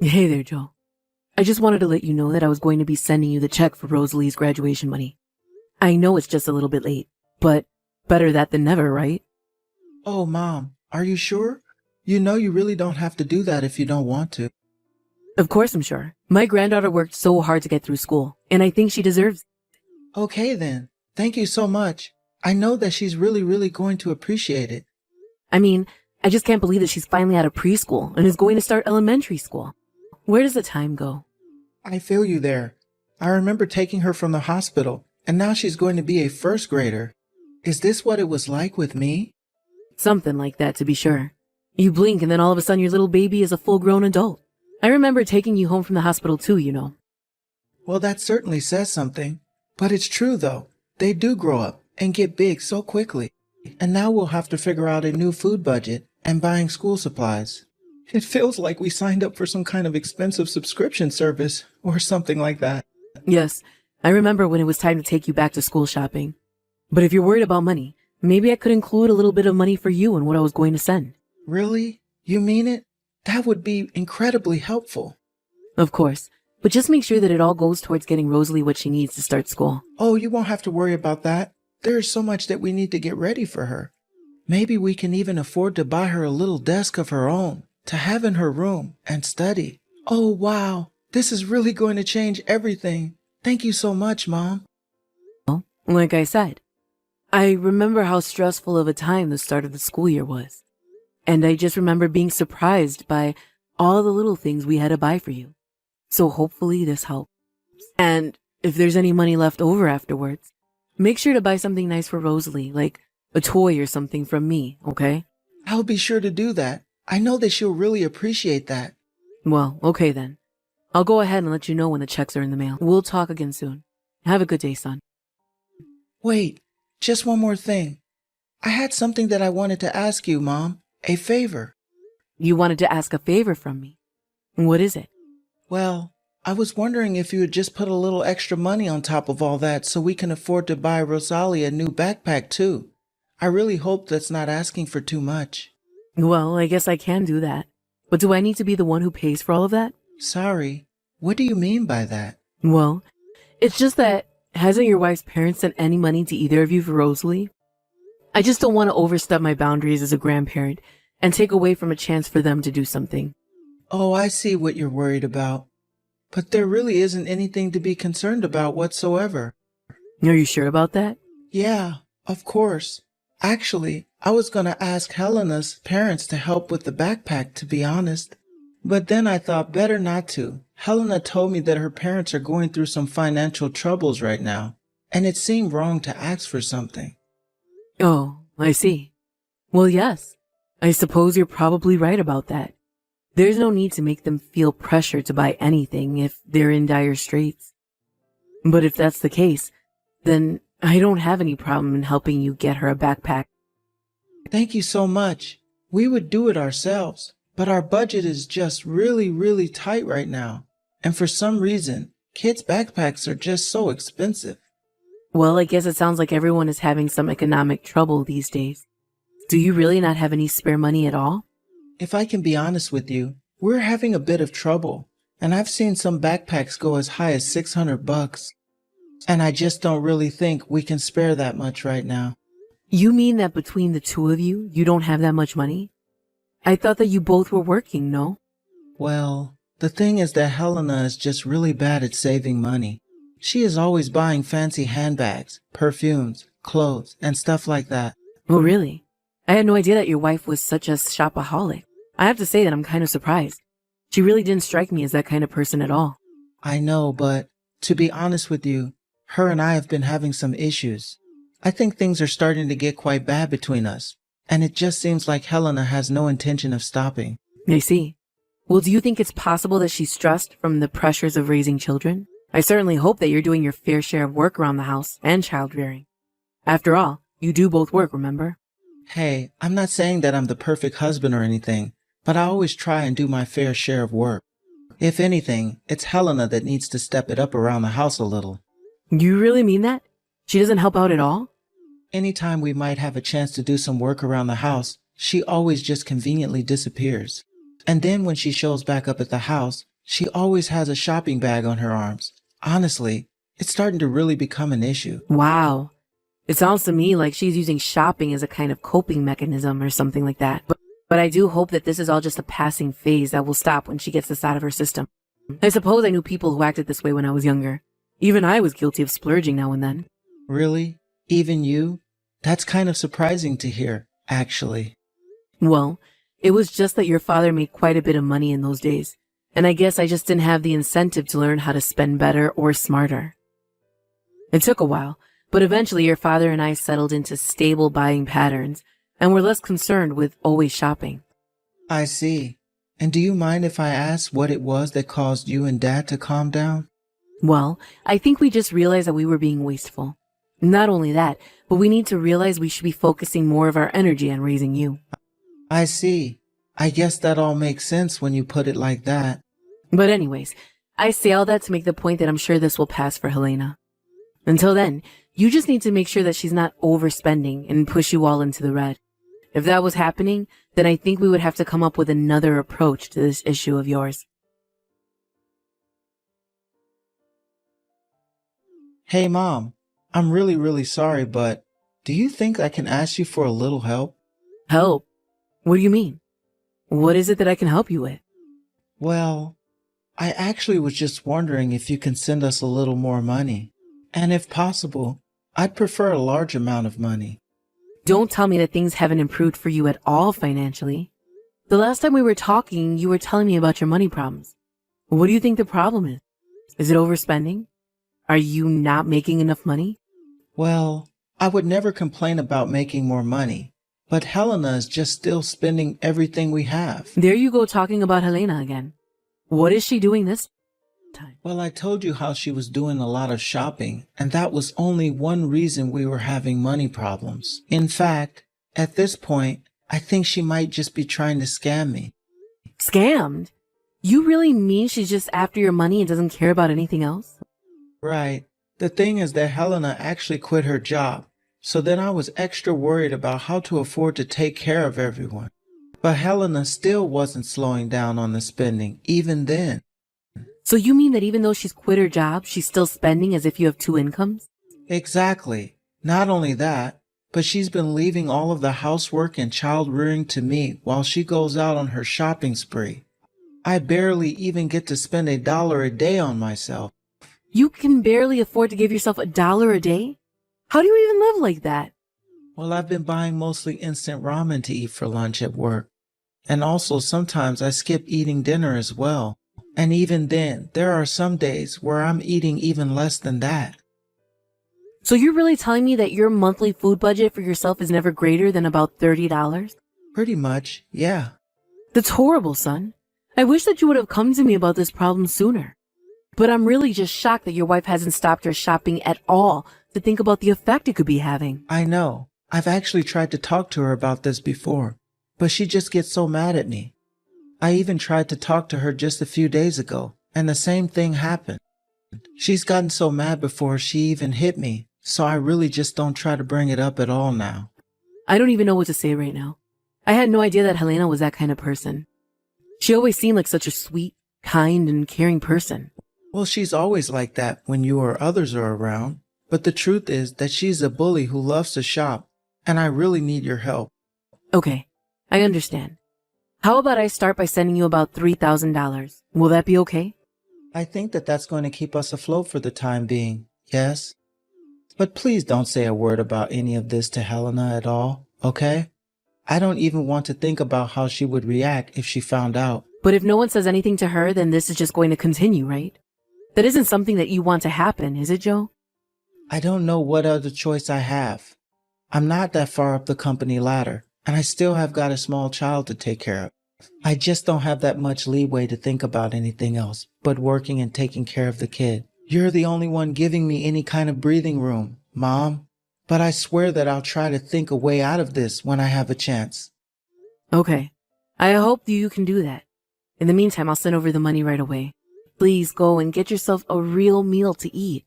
Hey there, Joe. I just wanted to let you know that I was going to be sending you the check for Rosalie's graduation money. I know it's just a little bit late, but better that than never, right? Oh, Mom, are you sure? You know you really don't have to do that if you don't want to. Of course I'm sure. My granddaughter worked so hard to get through school, and I think she deserves it. Okay then. Thank you so much. I know that she's really going to appreciate it. I mean, I just can't believe that she's finally out of preschool and is going to start elementary school. Where does the time go? I feel you there. I remember taking her from the hospital, and now she's going to be a first grader. Is this what it was like with me? Something like that, to be sure. You blink and then all of a sudden your little baby is a full-grown adult. I remember taking you home from the hospital too, you know. Well, that certainly says something. But it's true, though. They do grow up and get big so quickly. And now we'll have to figure out a new food budget and buying school supplies. It feels like we signed up for some kind of expensive subscription service or something like that. Yes, I remember when it was time to take you back to school shopping. But if you're worried about money, maybe I could include a little bit of money for you in what I was going to send. Really? You mean it? That would be incredibly helpful. Of course, but just make sure that it all goes towards getting Rosalie what she needs to start school. Oh, you won't have to worry about that. There is so much that we need to get ready for her. Maybe we can even afford to buy her a little desk of her own to have in her room and study. Oh, wow. This is really going to change everything. Thank you so much, Mom. Well, like I said, I remember how stressful of a time the start of the school year was. And I just remember being surprised by all the little things we had to buy for you. So hopefully this helps. And if there's any money left over afterwards, make sure to buy something nice for Rosalie, like a toy or something from me, okay? I'll be sure to do that. I know that she'll really appreciate that. Well, okay then. I'll go ahead and let you know when the checks are in the mail. We'll talk again soon. Have a good day, son. Wait, just one more thing. I had something that I wanted to ask you, Mom. A favor. You wanted to ask a favor from me. What is it? Well, I was wondering if you would just put a little extra money on top of all that so we can afford to buy Rosalie a new backpack too. I really hope that's not asking for too much. Well, I guess I can do that. But do I need to be the one who pays for all of that? Sorry, what do you mean by that? Well, it's just that hasn't your wife's parents sent any money to either of you for Rosalie? I just don't want to overstep my boundaries as a grandparent and take away from a chance for them to do something. Oh, I see what you're worried about. But there really isn't anything to be concerned about whatsoever. Are you sure about that? Yeah, of course. Actually, I was going to ask Helena's parents to help with the backpack, to be honest. But then I thought better not to. Helena told me that her parents are going through some financial troubles right now, and it seemed wrong to ask for something. Oh, I see. Well, yes. I suppose you're probably right about that. There's no need to make them feel pressure to buy anything if they're in dire straits. But if that's the case, then I don't have any problem in helping you get her a backpack. Thank you so much. We would do it ourselves, but our budget is just really tight right now. And for some reason, kids' backpacks are just so expensive. Well, I guess it sounds like everyone is having some economic trouble these days. Do you really not have any spare money at all? If I can be honest with you, we're having a bit of trouble, and I've seen some backpacks go as high as $600. And I just don't really think we can spare that much right now. You mean that between the two of you, you don't have that much money? I thought that you both were working, no? Well, the thing is that Helena is just really bad at saving money. She is always buying fancy handbags, perfumes, clothes, and stuff like that. Oh, really? I had no idea that your wife was such a shopaholic. I have to say that I'm kind of surprised. She really didn't strike me as that kind of person at all. I know, but to be honest with you, her and I have been having some issues. I think things are starting to get quite bad between us, and it just seems like Helena has no intention of stopping. I see. Well, do you think it's possible that she's stressed from the pressures of raising children? I certainly hope that you're doing your fair share of work around the house and child rearing. After all, you do both work, remember? Hey, I'm not saying that I'm the perfect husband or anything, but I always try and do my fair share of work. If anything, it's Helena that needs to step it up around the house a little. You really mean that? She doesn't help out at all? Anytime we might have a chance to do some work around the house, she always just conveniently disappears. And then when she shows back up at the house, She always has a shopping bag on her arms. Honestly, it's starting to really become an issue. Wow. It sounds to me like she's using shopping as a kind of coping mechanism or something like that. But I do hope that this is all just a passing phase that will stop when she gets this out of her system. I suppose I knew people who acted this way when I was younger. Even I was guilty of splurging now and then. Really? Even you? That's kind of surprising to hear, actually. Well, it was just that your father made quite a bit of money in those days, and I guess I just didn't have the incentive to learn how to spend better or smarter. It took a while, but eventually your father and I settled into stable buying patterns, and were less concerned with always shopping. I see. And do you mind if I ask what it was that caused you and Dad to calm down? Well, I think we just realized that we were being wasteful. Not only that, but we need to realize we should be focusing more of our energy on raising you. I see. I guess that all makes sense when you put it like that. But anyways, I say all that to make the point that I'm sure this will pass for Helena. Until then, you just need to make sure that she's not overspending and push you all into the red. If that was happening, then I think we would have to come up with another approach to this issue of yours. Hey, Mom. I'm really sorry, but do you think I can ask you for a little help? Help? What do you mean? What is it that I can help you with? Well, I actually was just wondering if you can send us a little more money. And if possible, I'd prefer a large amount of money. Don't tell me that things haven't improved for you at all financially. The last time we were talking, you were telling me about your money problems. What do you think the problem is? Is it overspending? Are you not making enough money? Well, I would never complain about making more money, but Helena is just still spending everything we have. There you go talking about Helena again. What is she doing this time? Well, I told you how she was doing a lot of shopping, and that was only one reason we were having money problems. In fact, at this point, I think she might just be trying to scam me. Scammed? You really mean she's just after your money and doesn't care about anything else? Right. The thing is that Helena actually quit her job, so then I was extra worried about how to afford to take care of everyone. But Helena still wasn't slowing down on the spending, even then. So you mean that even though she's quit her job, she's still spending as if you have two incomes? Exactly. Not only that, but she's been leaving all of the housework and child rearing to me while she goes out on her shopping spree. I barely even get to spend $1 a day on myself. You can barely afford to give yourself $1 a day? How do you even live like that? Well, I've been buying mostly instant ramen to eat for lunch at work. And also sometimes I skip eating dinner as well. And even then, there are some days where I'm eating even less than that. So you're really telling me that your monthly food budget for yourself is never greater than about $30? Pretty much, yeah. That's horrible, son. I wish that you would have come to me about this problem sooner. But I'm really just shocked that your wife hasn't stopped her shopping at all to think about the effect it could be having. I know. I've actually tried to talk to her about this before, but she just gets so mad at me. I even tried to talk to her just a few days ago, and the same thing happened. She's gotten so mad before she even hit me, so I really just don't try to bring it up at all now. I don't even know what to say right now. I had no idea that Helena was that kind of person. She always seemed like such a sweet, kind, and caring person. Well, she's always like that when you or others are around, but the truth is that she's a bully who loves to shop, and I really need your help. Okay, I understand. How about I start by sending you about $3,000? Will that be okay? I think that that's going to keep us afloat for the time being, yes? But please don't say a word about any of this to Helena at all, okay? I don't even want to think about how she would react if she found out. But if no one says anything to her, then this is just going to continue, right? That isn't something that you want to happen, is it, Joe? I don't know what other choice I have. I'm not that far up the company ladder, and I still have got a small child to take care of. I just don't have that much leeway to think about anything else but working and taking care of the kid. You're the only one giving me any kind of breathing room, Mom. But I swear that I'll try to think a way out of this when I have a chance. Okay. I hope you can do that. In the meantime, I'll send over the money right away. Please go and get yourself a real meal to eat.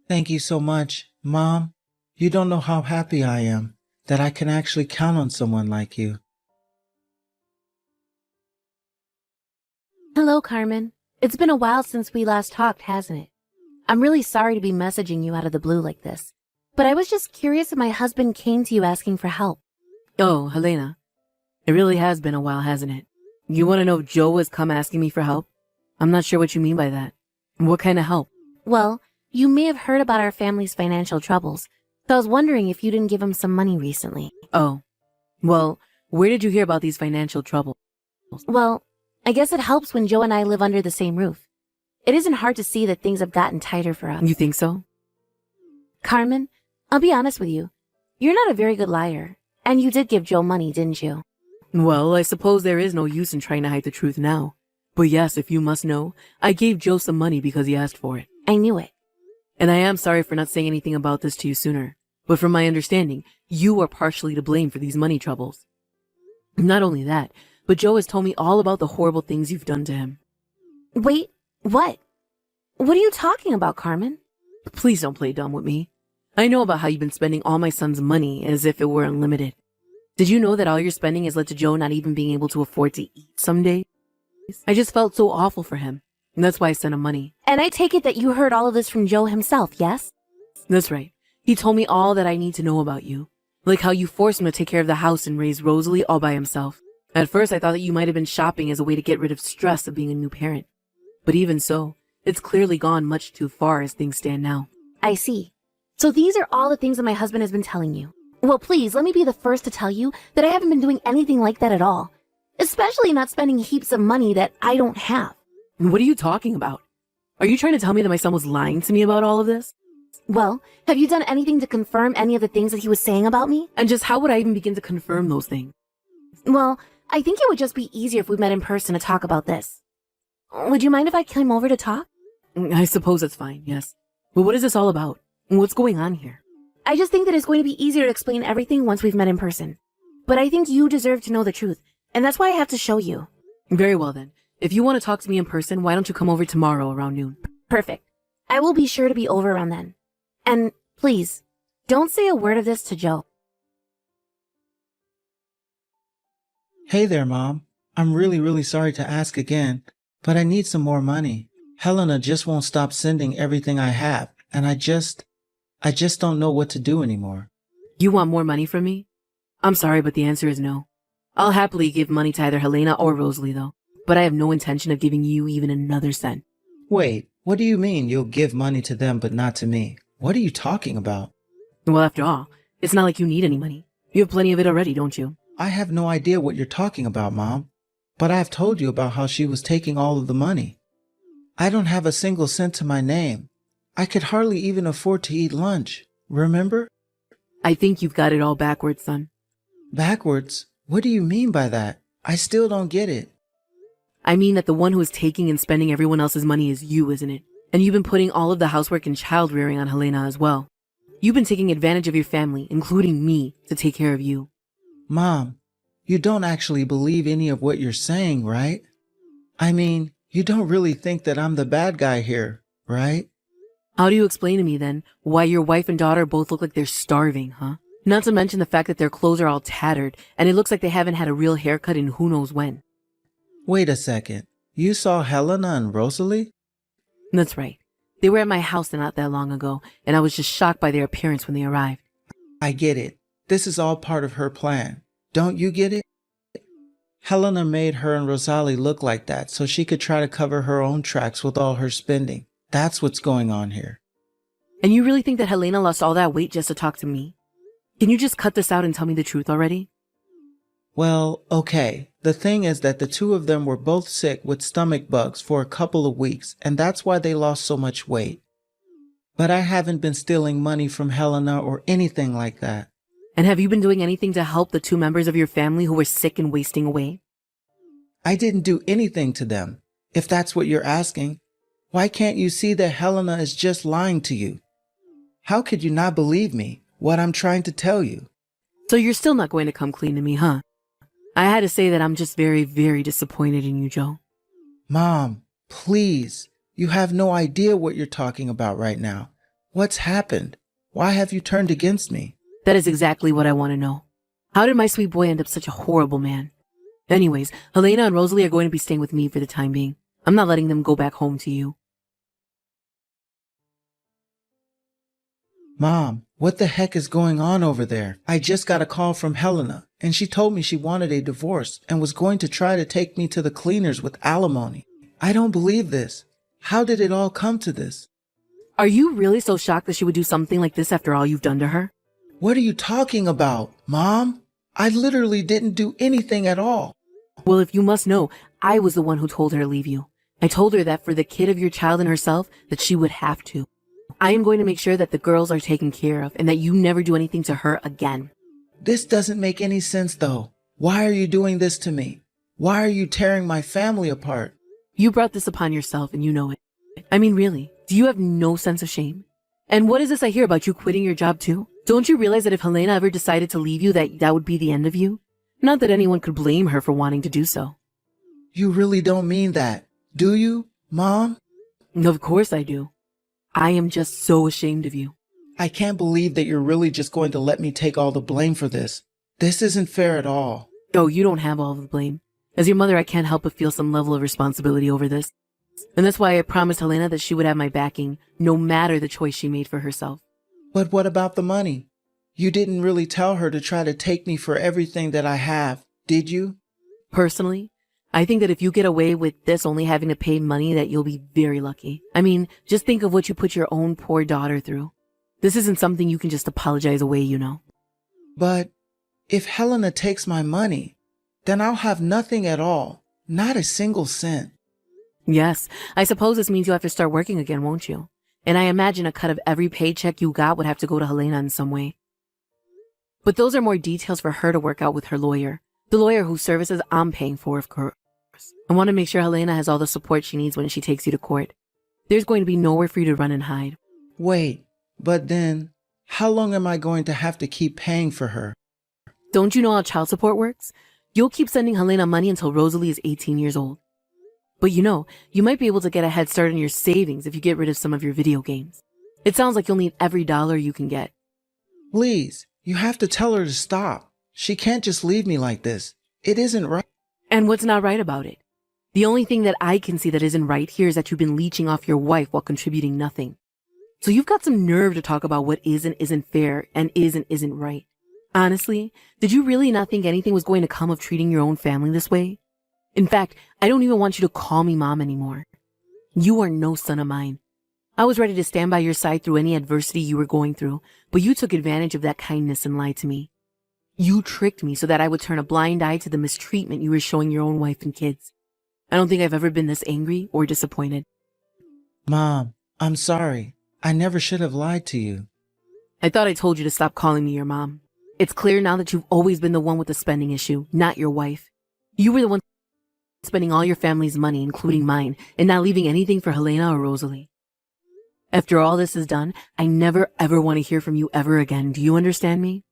Thank you so much, Mom. You don't know how happy I am that I can actually count on someone like you. Hello, Carmen. It's been a while since we last talked, hasn't it? I'm really sorry to be messaging you out of the blue like this, but I was just curious if my husband came to you asking for help. Oh, Helena. It really has been a while, hasn't it? You want to know if Joe has come asking me for help? I'm not sure what you mean by that. What kind of help? Well, you may have heard about our family's financial troubles, so I was wondering if you didn't give him some money recently. Oh, well, where did you hear about these financial troubles? Well, I guess it helps when Joe and I live under the same roof. It isn't hard to see that things have gotten tighter for us. You think so? Carmen, I'll be honest with you. You're not a very good liar, and you did give Joe money, didn't you? Well, I suppose there is no use in trying to hide the truth now. But yes, if you must know, I gave Joe some money because he asked for it. I knew it. And I am sorry for not saying anything about this to you sooner. But from my understanding, you are partially to blame for these money troubles. Not only that, but Joe has told me all about the horrible things you've done to him. Wait, what? What are you talking about, Carmen? Please don't play dumb with me. I know about how you've been spending all my son's money as if it were unlimited. Did you know that all your spending has led to Joe not even being able to afford to eat some days? I just felt so awful for him, and that's why I sent him money. And I take it that you heard all of this from Joe himself, yes? That's right. He told me all that I need to know about you, like how you forced him to take care of the house and raise Rosalie all by himself. At first, I thought that you might have been shopping as a way to get rid of stress of being a new parent. But even so, it's clearly gone much too far as things stand now. I see. So these are all the things that my husband has been telling you. Well, please, let me be the first to tell you that I haven't been doing anything like that at all. Especially not spending heaps of money that I don't have. What are you talking about? Are you trying to tell me that my son was lying to me about all of this? Well, have you done anything to confirm any of the things that he was saying about me? And just how would I even begin to confirm those things? Well, I think it would just be easier if we met in person to talk about this. Would you mind if I came over to talk? I suppose that's fine, yes. But what is this all about? What's going on here? I just think that it's going to be easier to explain everything once we've met in person. But I think you deserve to know the truth, and that's why I have to show you. Very well then. If you want to talk to me in person, why don't you come over tomorrow around noon? Perfect. I will be sure to be over around then. And please, don't say a word of this to Joe. Hey there, Mom. I'm really sorry to ask again, but I need some more money. Helena just won't stop sending everything I have, and I just don't know what to do anymore. You want more money from me? I'm sorry, but the answer is no. I'll happily give money to either Helena or Rosalie, though, but I have no intention of giving you even another cent. Wait, what do you mean you'll give money to them but not to me? What are you talking about? Well, after all, it's not like you need any money. You have plenty of it already, don't you? I have no idea what you're talking about, Mom. But I've told you about how she was taking all of the money. I don't have a single cent to my name. I could hardly even afford to eat lunch. Remember? I think you've got it all backwards, son. Backwards? What do you mean by that? I still don't get it. I mean that the one who is taking and spending everyone else's money is you, isn't it? And you've been putting all of the housework and child rearing on Helena as well. You've been taking advantage of your family, including me, to take care of you. Mom, you don't actually believe any of what you're saying, right? I mean, you don't really think that I'm the bad guy here, right? How do you explain to me, then, why your wife and daughter both look like they're starving, huh? Not to mention the fact that their clothes are all tattered, and it looks like they haven't had a real haircut in who knows when. Wait a second. You saw Helena and Rosalie? That's right. They were at my house not that long ago, and I was just shocked by their appearance when they arrived. I get it. This is all part of her plan. Don't you get it? Helena made her and Rosalie look like that so she could try to cover her own tracks with all her spending. That's what's going on here. And you really think that Helena lost all that weight just to talk to me? Can you just cut this out and tell me the truth already? Well, okay. The thing is that the two of them were both sick with stomach bugs for a couple of weeks, and that's why they lost so much weight. But I haven't been stealing money from Helena or anything like that. And have you been doing anything to help the two members of your family who were sick and wasting away? I didn't do anything to them, if that's what you're asking. Why can't you see that Helena is just lying to you? How could you not believe me, what I'm trying to tell you? So you're still not going to come clean to me, huh? I had to say that I'm just very disappointed in you, Joe. Mom, please. You have no idea what you're talking about right now. What's happened? Why have you turned against me? That is exactly what I want to know. How did my sweet boy end up such a horrible man? Anyways, Helena and Rosalie are going to be staying with me for the time being. I'm not letting them go back home to you. Mom, what the heck is going on over there? I just got a call from Helena, and she told me she wanted a divorce and was going to try to take me to the cleaners with alimony. I don't believe this. How did it all come to this? Are you really so shocked that she would do something like this after all you've done to her? What are you talking about, Mom? I literally didn't do anything at all. Well, if you must know, I was the one who told her to leave you. I told her that for the kid of your child and herself, that she would have to. I am going to make sure that the girls are taken care of and that you never do anything to her again. This doesn't make any sense, though. Why are you doing this to me? Why are you tearing my family apart? You brought this upon yourself and you know it. I mean, really, do you have no sense of shame? And what is this I hear about you quitting your job too? Don't you realize that if Helena ever decided to leave you, that would be the end of you? Not that anyone could blame her for wanting to do so. You really don't mean that, do you, Mom? Of course I do. I am just so ashamed of you. I can't believe that you're really just going to let me take all the blame for this. This isn't fair at all. Oh, you don't have all of the blame. As your mother, I can't help but feel some level of responsibility over this. And that's why I promised Helena that she would have my backing, no matter the choice she made for herself. But what about the money? You didn't really tell her to try to take me for everything that I have, did you? Personally, I think that if you get away with this only having to pay money, that you'll be very lucky. I mean, just think of what you put your own poor daughter through. This isn't something you can just apologize away, you know. But if Helena takes my money, then I'll have nothing at all, not a single cent. Yes, I suppose this means you'll have to start working again, won't you? And I imagine a cut of every paycheck you got would have to go to Helena in some way. But those are more details for her to work out with her lawyer. The lawyer whose services I'm paying for, of course. I want to make sure Helena has all the support she needs when she takes you to court. There's going to be nowhere for you to run and hide. Wait, but then, how long am I going to have to keep paying for her? Don't you know how child support works? You'll keep sending Helena money until Rosalie is 18 years old. But you know, you might be able to get a head start on your savings if you get rid of some of your video games. It sounds like you'll need every dollar you can get. Please, you have to tell her to stop. She can't just leave me like this. It isn't right. And what's not right about it? The only thing that I can see that isn't right here is that you've been leeching off your wife while contributing nothing. So you've got some nerve to talk about what is and isn't fair and isn't right. Honestly, did you really not think anything was going to come of treating your own family this way? In fact, I don't even want you to call me mom anymore. You are no son of mine. I was ready to stand by your side through any adversity you were going through, but you took advantage of that kindness and lied to me. You tricked me so that I would turn a blind eye to the mistreatment you were showing your own wife and kids. I don't think I've ever been this angry or disappointed. Mom, I'm sorry. I never should have lied to you. I thought I told you to stop calling me your mom. It's clear now that you've always been the one with the spending issue, not your wife. You were the one spending all your family's money, including mine, and not leaving anything for Helena or Rosalie. After all this is done, I never ever want to hear from you ever again. Do you understand me?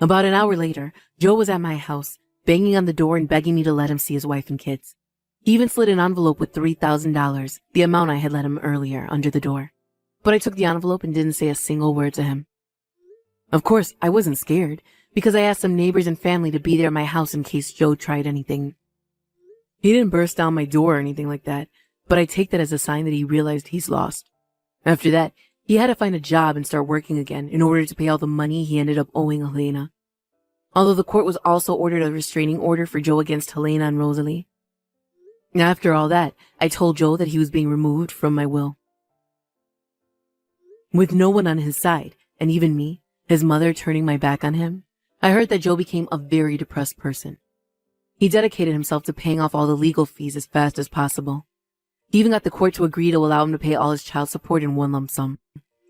About an hour later, Joe was at my house, banging on the door and begging me to let him see his wife and kids. He even slid an envelope with $3,000, the amount I had let him earlier, under the door. But I took the envelope and didn't say a single word to him. Of course, I wasn't scared, because I asked some neighbors and family to be there at my house in case Joe tried anything. He didn't burst down my door or anything like that, but I take that as a sign that he realized he's lost. After that, he had to find a job and start working again in order to pay all the money he ended up owing Helena. Although the court was also ordered a restraining order for Joe against Helena and Rosalie. After all that, I told Joe that he was being removed from my will. With no one on his side, and even me, his mother, turning my back on him, I heard that Joe became a very depressed person. He dedicated himself to paying off all the legal fees as fast as possible. He even got the court to agree to allow him to pay all his child support in one lump sum.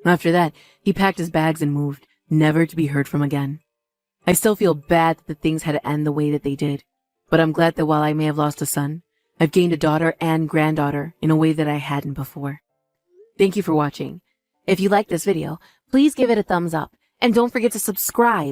After that, he packed his bags and moved, never to be heard from again. I still feel bad that the things had to end the way that they did, but I'm glad that while I may have lost a son, I've gained a daughter and granddaughter in a way that I hadn't before. Thank you for watching. If you liked this video, please give it a thumbs up, and don't forget to subscribe